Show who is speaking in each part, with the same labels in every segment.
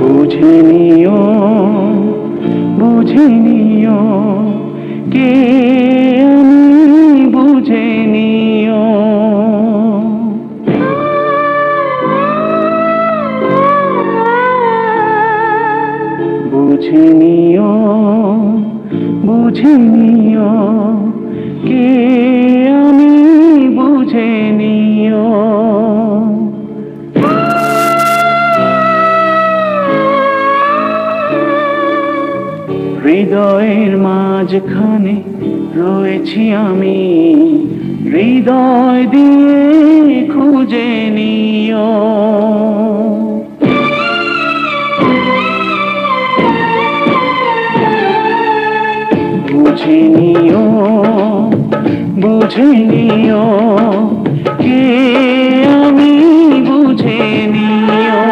Speaker 1: বুঝে নিও, বুঝে নিও, কে আমি বুঝে নিও। বুঝে নিও, বুঝে নিও, কে আমি বুঝে নিও। হৃদয়ের মাঝখানে রয়েছি আমি, হৃদয় দিয়ে খুঁজে নিও। বুঝে নিও, বুঝে নিও, কে আমি বুঝে নিও।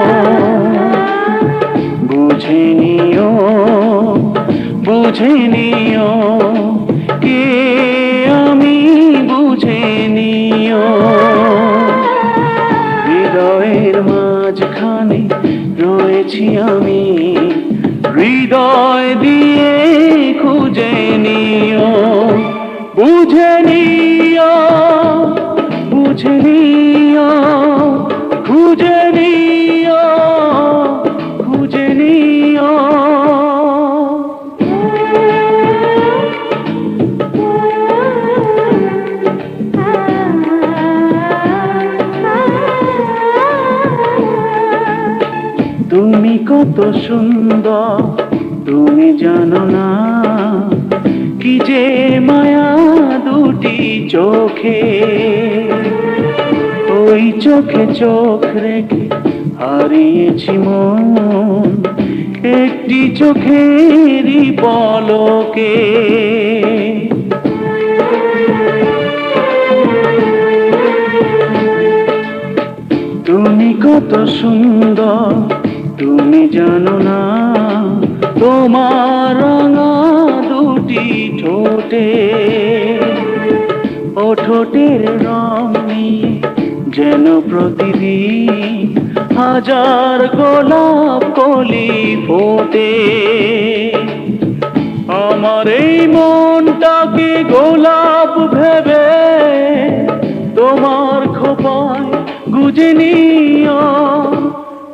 Speaker 1: বুঝে নিও, বুঝে নিও, কে আমি বুঝে নিও। হৃদয়ের মাঝখানে রয়েছি আমি, হৃদয় দিয়ে খুঁজে নিও। বুঝে নিও, বুঝে নিও, খুঁজে নিও, খুঁজে নিও। তুমি কত সুন্দর তুমি জানো না, কি যে মায়া দুটি চোখে। ওই চোখে চোখ রেখে হারিয়েছি মন, একটি চোখেরই পলকে। তুমি কত সুন্দর তুমি জানো না, তোমার রাঙা দুটি ঠোঁটে। ও ঠোঁটের রং নিয়ে যেন প্রতিদিন হাজার গোলাপ কলি ফোটে। আমার এই মনটাকে গোলাপ ভেবে তোমার খোপায় গুজে নিও।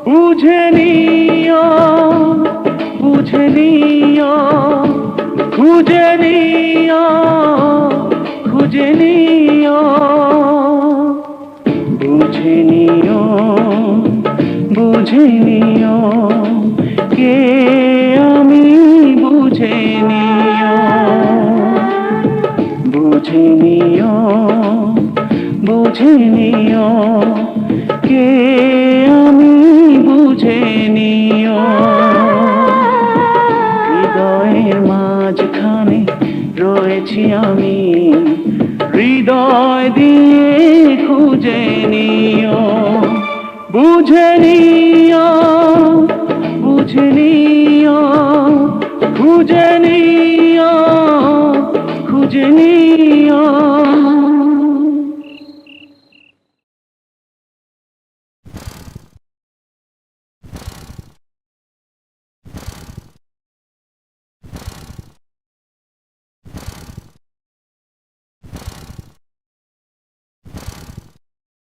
Speaker 1: বুঝে নিও, বুঝে নিও, খুঁজে নিও, খুঁজে নিও। বুঝে নিও, বুঝে নিও, কে আমি বুঝে নিও। বুঝে নিও, বুঝে নিও, কে আমি বুঝে নিও। হৃদয়ের মাঝখানে রয়েছি আমি, হৃদয় দিয়ে খুঁজে নিও। বুঝে নিও।